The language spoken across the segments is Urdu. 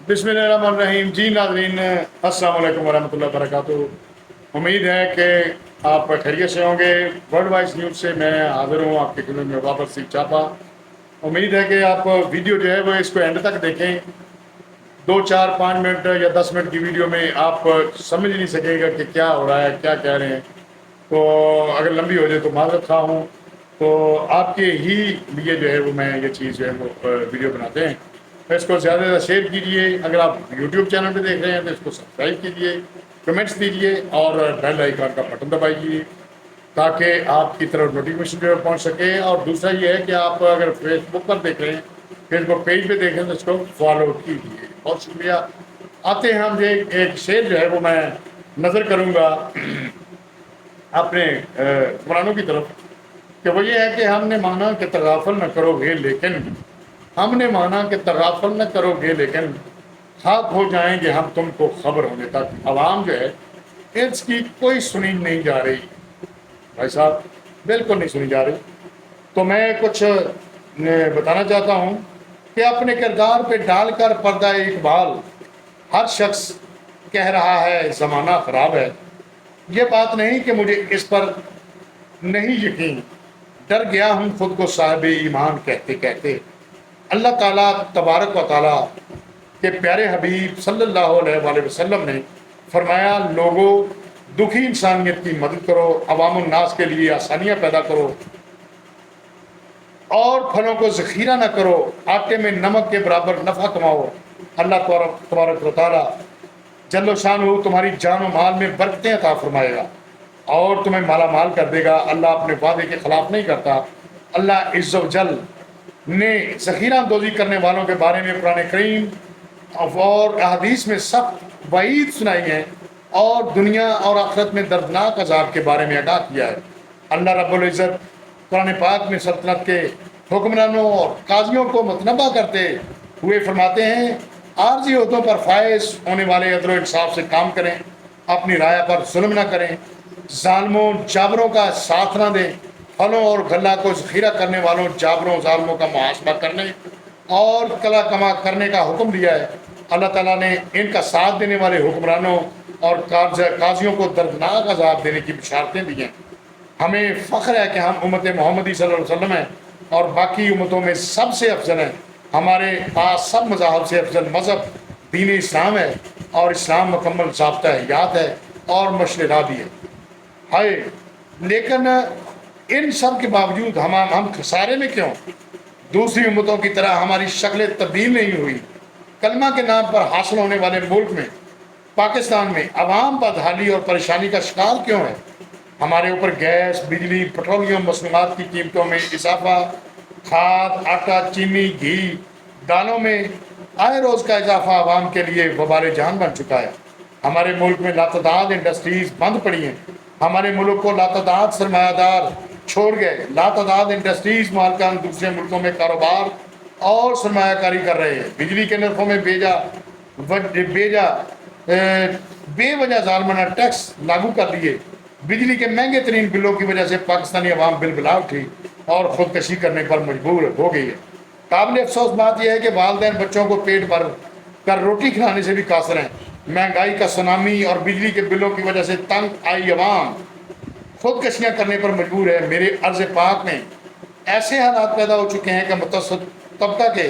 بسم اللہ الرحمن الرحیم. جی ناظرین، السلام علیکم ورحمۃ اللہ وبرکاتہ. امید ہے کہ آپ خیریت سے ہوں گے. ورلڈ وائز نیوز سے میں حاضر ہوں آپ کی خدمت میں بابر سی چاپا. امید ہے کہ آپ ویڈیو جو ہے وہ اس کو اینڈ تک دیکھیں. 2 4 5 منٹ یا 10 منٹ کی ویڈیو میں آپ سمجھ نہیں سکیں گا کہ کیا ہو رہا ہے، کیا کہہ رہے ہیں. تو اگر لمبی ہو جائے تو معذرت خواہ ہوں. تو آپ کے ہی لیے جو ہے وہ میں یہ چیز جو ہے وہ ویڈیو بناتے ہیں. اس کو زیادہ سے زیادہ شیئر کیجیے. اگر آپ یوٹیوب چینل پہ دیکھ رہے ہیں تو اس کو سبسکرائب کیجیے، کمنٹس دیجیے اور بیل آئیکن کا بٹن دبائیے تاکہ آپ کی طرف نوٹیفیکیشن جو ہے پہنچ سکے. اور دوسرا یہ ہے کہ آپ اگر فیس بک پر دیکھ رہے ہیں، فیس بک پیج پہ دیکھ رہے ہیں تو اس کو فالو کیجیے. بہت شکریہ. آتے ہیں ہم ایک شعر جو ہے وہ میں نظر کروں گا اپنے حکمرانوں کی طرف، کہ وہ یہ ہے کہ ہم نے مانا کہ تغافل نہ کرو گے لیکن ہم نے مانا کہ تغافل نہ کرو گے لیکن خاک ہو جائیں گے ہم تم کو خبر ہونے تک. عوام جو ہے اس کی کوئی سنی نہیں جا رہی بھائی صاحب، بالکل نہیں سنی جا رہی. تو میں کچھ بتانا چاہتا ہوں کہ اپنے کردار پہ ڈال کر پردہ اقبال ہر شخص کہہ رہا ہے زمانہ خراب ہے. یہ بات نہیں کہ مجھے اس پر نہیں یقین، ڈر گیا ہوں خود کو صاحب ایمان کہتے کہتے. اللہ تعالیٰ تبارک و تعالیٰ کے پیارے حبیب صلی اللہ علیہ وآلہ وسلم نے فرمایا، لوگوں دکھی انسانیت کی مدد کرو، عوام الناس کے لیے آسانیاں پیدا کرو اور پھلوں کو ذخیرہ نہ کرو، آٹے میں نمک کے برابر نفع کماؤ. اللہ تبارک و تعالیٰ جل و شان ہو تمہاری جان و مال میں برکتیں عطا فرمائے گا اور تمہیں مالا مال کر دے گا. اللہ اپنے وعدے کے خلاف نہیں کرتا. اللہ عز و جل نے ذخیرہ اندوزی کرنے والوں کے بارے میں قرآن کریم اور احادیث میں سخت وعید سنائی ہے اور دنیا اور آخرت میں دردناک عذاب کے بارے میں آگاہ کیا ہے. اللہ رب العزت قرآن پاک میں سلطنت کے حکمرانوں اور قاضیوں کو متنبہ کرتے ہوئے فرماتے ہیں، عارضی عہدوں پر فائز ہونے والے عدل و انصاف سے کام کریں، اپنی رائے پر ظلم نہ کریں، ظالموں جابروں کا ساتھ نہ دیں، پھلوں اور غلہ کو ذخیرہ کرنے والوں جابروں ظالموں کا محاسبہ کرنے اور کلا کما کرنے کا حکم دیا ہے. اللہ تعالیٰ نے ان کا ساتھ دینے والے حکمرانوں اور قاضیوں کو دردناک عذاب دینے کی بشارتیں دی ہیں. ہمیں فخر ہے کہ ہم امت محمدی صلی اللہ علیہ وسلم ہیں اور باقی امتوں میں سب سے افضل ہیں. ہمارے پاس سب مذاہب سے افضل مذہب دین اسلام ہے اور اسلام مکمل ضابطہ حیات ہے اور مشرع راہ بھی ہے. ہائے لیکن ان سب کے باوجود ہم خسارے میں کیوں؟ دوسری امتوں کی طرح ہماری شکلیں تبدیل نہیں ہوئی. کلمہ کے نام پر حاصل ہونے والے ملک میں پاکستان میں عوام بدحالی اور پریشانی کا شکار کیوں ہے؟ ہمارے اوپر گیس، بجلی، پیٹرولیم مصنوعات کی قیمتوں میں اضافہ، کھاد، آٹا، چینی، گھی، دالوں میں آئے روز کا اضافہ عوام کے لیے وبال جان بن چکا ہے. ہمارے ملک میں لاتعداد انڈسٹریز بند پڑی ہیں. ہمارے ملک کو لاتعداد سرمایہ دار چھوڑ گئے. لاتعداد انڈسٹریز مالکان دوسرے ملکوں میں کاروبار اور سرمایہ کاری کر رہے ہیں. بجلی کے نرخوں میں بے وجہ ظالمانہ ٹیکس لاگو کر دیے. بجلی کے مہنگے ترین بلوں کی وجہ سے پاکستانی عوام بل بلا اٹھی اور خودکشی کرنے پر مجبور ہو گئی ہے. قابل افسوس بات یہ ہے کہ والدین بچوں کو پیٹ بھر کر روٹی کھلانے سے بھی قاصر ہیں. مہنگائی کا سونامی اور بجلی کے بلوں کی وجہ سے تنگ آئی عوام خودکشیاں کرنے پر مجبور ہے. میرے عرض پاک میں ایسے حالات پیدا ہو چکے ہیں کہ متوسط طبقہ کے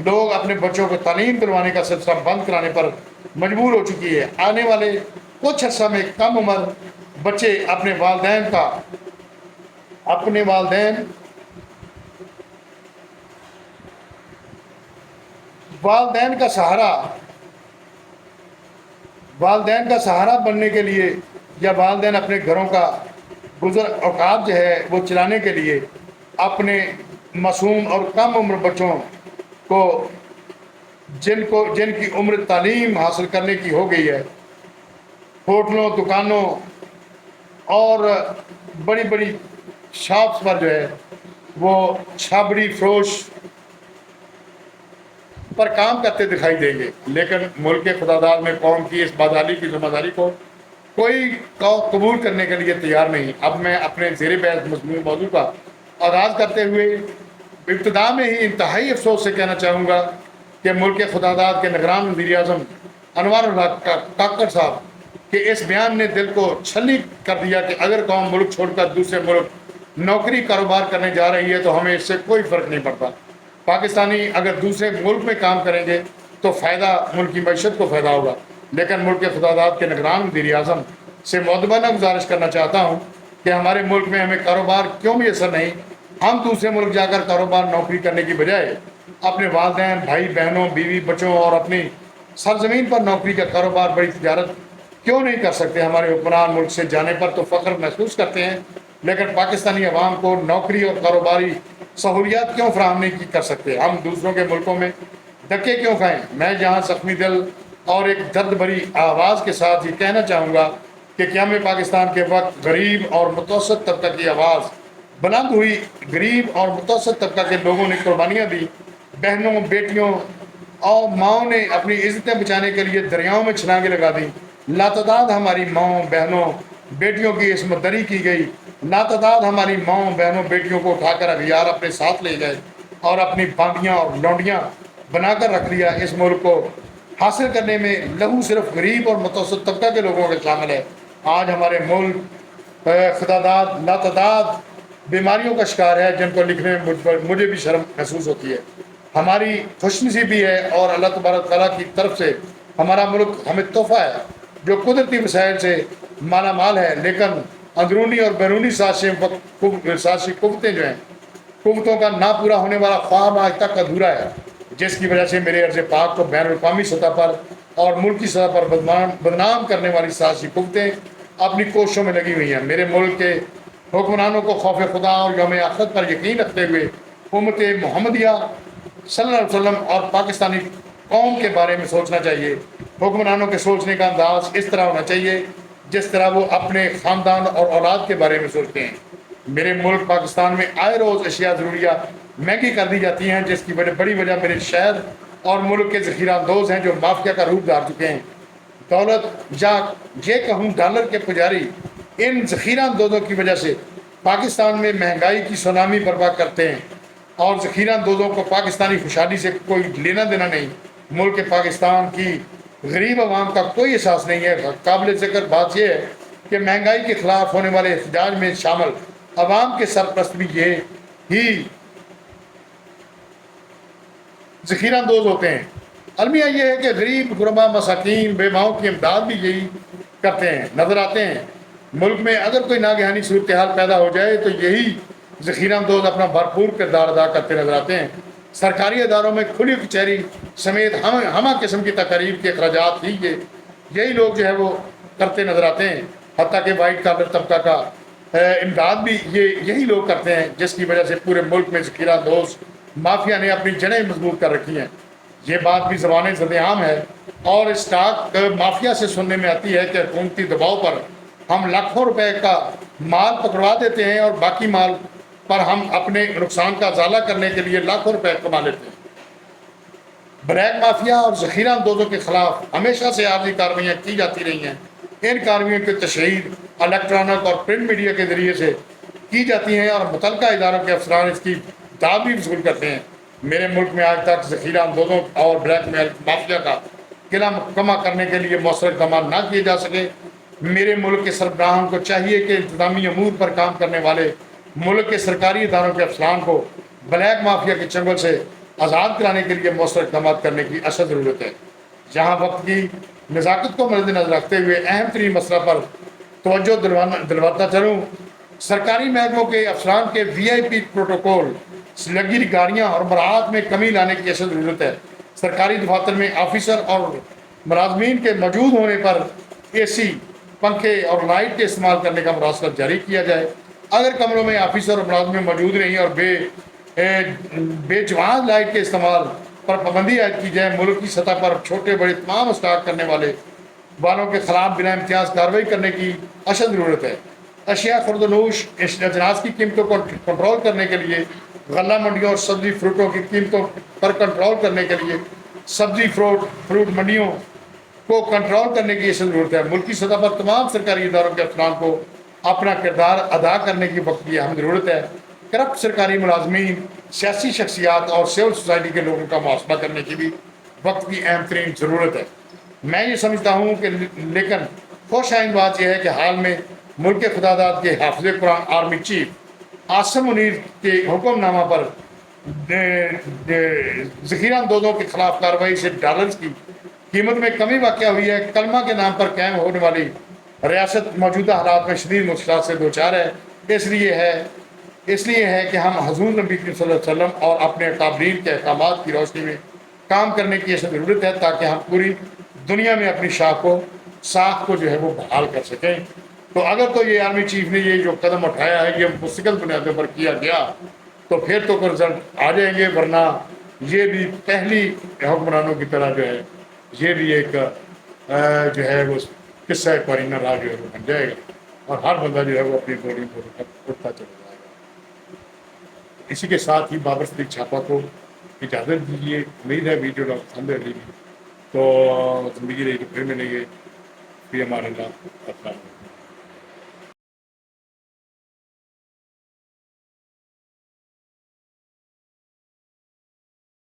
لوگ اپنے بچوں کو تعلیم دلوانے کا سلسلہ بند کرانے پر مجبور ہو چکی ہے. آنے والے کچھ عرصہ میں کم عمر بچے اپنے والدین کا سہارا بننے کے لیے یا والدین اپنے گھروں کا گزر اوقات جو ہے وہ چلانے کے لیے اپنے معصوم اور کم عمر بچوں کو جن کی عمر تعلیم حاصل کرنے کی ہو گئی ہے، ہوٹلوں، دکانوں اور بڑی بڑی شاپس پر جو ہے وہ چھابڑی فروش پر کام کرتے دکھائی دیں گے. لیکن ملک خداداد میں قوم کی اس بدحالی کی ذمہ داری کو کوئی قبول کرنے کے لیے تیار نہیں. اب میں اپنے زیر بحث مضمون موضوع کا آغاز کرتے ہوئے ابتدا میں ہی انتہائی افسوس سے کہنا چاہوں گا کہ ملک خداداد کے نگران وزیر اعظم انوار الحق کاکڑ صاحب کہ اس بیان نے دل کو چھلی کر دیا کہ اگر قوم ملک چھوڑ کر دوسرے ملک نوکری کاروبار کرنے جا رہی ہے تو ہمیں اس سے کوئی فرق نہیں پڑتا. پاکستانی اگر دوسرے ملک میں کام کریں گے تو فائدہ ملک کی معیشت کو فائدہ ہوگا. لیکن ملک خداداد کے نگران وزیر اعظم سے مؤدبانہ گزارش کرنا چاہتا ہوں کہ ہمارے ملک میں ہمیں کاروبار کیوں بھی اثر نہیں. ہم دوسرے ملک جا کر کاروبار نوکری کرنے کی بجائے اپنے والدین بھائی بہنوں بیوی بچوں اور اپنی سرزمین پر نوکری کا کاروبار بڑی تجارت کیوں نہیں کر سکتے. ہمارے حکمران ملک سے جانے پر تو فخر محسوس کرتے ہیں لیکن پاکستانی عوام کو نوکری اور کاروباری سہولیات کیوں فراہم نہیں کر سکتے. ہم دوسروں کے ملکوں میں دھکے کیوں کھائیں. میں جہاں زخمی دل اور ایک درد بھری آواز کے ساتھ یہ کہنا چاہوں گا کہ قیام پاکستان کے وقت غریب اور متوسط طبقہ کی آواز بلند ہوئی. غریب اور متوسط طبقہ کے لوگوں نے قربانیاں دی. بہنوں بیٹیوں اور ماؤں نے اپنی عزتیں بچانے کے لیے دریاؤں میں چھلانگیں لگا دیں. لاتعداد ہماری ماؤں بہنوں بیٹیوں کی عصمت دری کی گئی. لاتعداد ہماری ماؤں بہنوں بیٹیوں کو اٹھا کر اغیار اپنے ساتھ لے گئے اور اپنی باندیاں اور لونڈیاں بنا کر رکھ لیا. اس ملک کو حاصل کرنے میں لہو صرف غریب اور متوسط طبقہ کے لوگوں کے شامل ہے. آج ہمارے ملک خداداد لاتعداد بیماریوں کا شکار ہے جن کو لکھنے میں مجھے بھی شرم محسوس ہوتی ہے. ہماری خوش نصیبی ہے اور اللہ تبارک تعالیٰ کی طرف سے ہمارا ملک ہمیں تحفہ ہے جو قدرتی وسائل سے مالا مال ہے. لیکن اندرونی اور بیرونی سازشی قوتیں جو ہیں قوتوں کا نہ پورا ہونے والا خواب آج تک ادھورا ہے جس کی وجہ سے میرے عرض پاک کو بین الاقوامی سطح پر اور ملکی سطح پر بدنام کرنے والی سازشی قوتیں اپنی کوششوں میں لگی ہوئی ہیں. میرے ملک کے حکمرانوں کو خوف خدا اور یوم آخرت پر یقین رکھتے ہوئے امت محمدیہ صلی اللہ علیہ وسلم اور پاکستانی قوم کے بارے میں سوچنا چاہیے. حکمرانوں کے سوچنے کا انداز اس طرح ہونا چاہیے جس طرح وہ اپنے خاندان اور اولاد کے بارے میں سوچتے ہیں. میرے ملک پاکستان میں آئے روز اشیاء ضروریہ مہنگی کر دی جاتی ہیں جس کی بڑی وجہ میرے شہر اور ملک کے ذخیرہ اندوز ہیں جو مافیا کا روپ دھار چکے ہیں. دولت یا یہ کہوں ڈالر کے پجاری ان ذخیرہ اندوزوں کی وجہ سے پاکستان میں مہنگائی کی سونامی برپا کرتے ہیں اور ذخیرہ اندوزوں کو پاکستانی خوشحالی سے کوئی لینا دینا نہیں. ملک پاکستان کی غریب عوام کا کوئی احساس نہیں ہے. قابل ذکر بات یہ ہے کہ مہنگائی کے خلاف ہونے والے احتجاج میں شامل عوام کے سرپرست بھی یہ ہی ذخیرہ اندوز ہوتے ہیں. المیہ یہ ہے کہ غریب غربا مساکین بے ماؤں کی امداد بھی یہی کرتے ہیں نظر آتے ہیں. ملک میں اگر کوئی ناگہانی صورتحال پیدا ہو جائے تو یہی ذخیرہ اندوز اپنا بھرپور کردار ادا کرتے نظر آتے ہیں. سرکاری اداروں میں کھلی کچہری سمیت ہمہ قسم کی تقاریب کے اخراجات ہی یہی لوگ جو ہے وہ کرتے نظر آتے ہیں. حتیٰ کہ وائٹ کالر طبقہ کا امداد بھی یہی لوگ کرتے ہیں جس کی وجہ سے پورے ملک میں ذخیرہ اندوز مافیا نے اپنی جڑیں مضبوط کر رکھی ہیں. یہ بات بھی زبان زد عام ہے اور اسٹاک مافیا سے سننے میں آتی ہے کہ حکومتی دباؤ پر ہم لاکھوں روپے کا مال پکڑوا دیتے ہیں اور باقی مال پر ہم اپنے نقصان کا ازالہ کرنے کے لیے لاکھوں روپے کما لیتے ہیں. بلیک مافیا اور ذخیرہ اندوزوں کے خلاف ہمیشہ سے عارضی کارروائیاں کی جاتی رہی ہیں. ان کارروائیوں کی تشہیر الیکٹرانک اور پرنٹ میڈیا کے ذریعے سے کی جاتی ہیں اور متعلقہ اداروں کے افسران اس کی داد بھی وصول کرتے ہیں. میرے ملک میں آج تک ذخیرہ اندوزوں اور بلیک مافیا کا قلعہ کما کرنے کے لیے مؤثر اقدامات نہ کیے جا سکے. میرے ملک کے سربراہان کو چاہیے کہ انتظامی امور پر کام کرنے والے ملک کے سرکاری اداروں کے افسران کو بلیک مافیا کے چنگل سے آزاد کرانے کے لیے مؤثر اقدامات کرنے کی اشد ضرورت ہے. جہاں وقت کی نزاکت کو مد نظر رکھتے ہوئے اہم ترین مسئلہ پر توجہ دلواتا چلوں، سرکاری محکموں کے افسران کے VIP پروٹوکول لگی گاڑیاں اور مراعات میں کمی لانے کی اشد ضرورت ہے. سرکاری دفاتر میں آفیسر اور ملازمین کے موجود ہونے پر AC پنکھے اور لائٹ کے استعمال کرنے کا مراسلہ جاری کیا جائے. اگر کمروں میں آفیسر اور ملازمین موجود نہیں اور بے جواز لائٹ کے استعمال پر پابندی عائد کی جائے. ملک کی سطح پر چھوٹے بڑے تمام اسٹاک کرنے والوں کے خلاف بلا امتیاز کارروائی کرنے کی اشد ضرورت ہے. اشیاء خرد و نوش اجناس کی قیمتوں کو کنٹرول کرنے کے لیے، غلہ منڈیوں اور سبزی فروٹوں کی قیمتوں پر کنٹرول کرنے کے لیے سبزی فروٹ منڈیوں کو کنٹرول کرنے کی اشد ضرورت ہے. ملکی سطح پر تمام سرکاری اداروں کے افسران کو اپنا کردار ادا کرنے کی وقت کی اہم ضرورت ہے. کرپٹ سرکاری ملازمین، سیاسی شخصیات اور سول سوسائٹی کے لوگوں کا محاسبہ کرنے کی بھی وقت کی اہم ترین ضرورت ہے۔ میں یہ سمجھتا ہوں کہ لیکن خوش آئند بات یہ ہے کہ حال میں ملک خدا داد کے حافظ قرآن آرمی چیف عاصم منیر کے حکم نامہ پر ذخیرہ اندوزوں کے خلاف کارروائی سے ڈالرز کی قیمت میں کمی واقع ہوئی ہے۔ کلمہ کے نام پر قائم ہونے والی ریاست موجودہ حالات میں شدید مشکلات سے دوچار ہے۔ اس لیے ہے کہ ہم حضور نبی صلی اللہ علیہ وسلم اور اپنے اکابرین کے احکامات کی روشنی میں کام کرنے کی ایسی ضرورت ہے تاکہ ہم پوری دنیا میں اپنی ساکھ کو جو ہے وہ بحال کر سکیں۔ تو اگر تو یہ آرمی چیف نے یہ جو قدم اٹھایا ہے یہ مستقل بنیادوں پر کیا گیا تو پھر تو رزلٹ آ جائیں گے، ورنہ یہ بھی پہلی حکمرانوں کی طرح جو ہے یہ بھی ایک جو ہے وہ قصہ قرینہ راہ جو ہے وہ بن جائے گا اور ہر بندہ جو ہے وہ اپنی بولی کو اٹھتا چلا جائے گا۔ اسی کے ساتھ ہی بابر صدیق چھاپا کو اجازت دیجیے۔ امید ہے ویڈیو پسند ہے تو زندگی رہی تو پھر ملیں گے۔ پھر ہمارے اللہ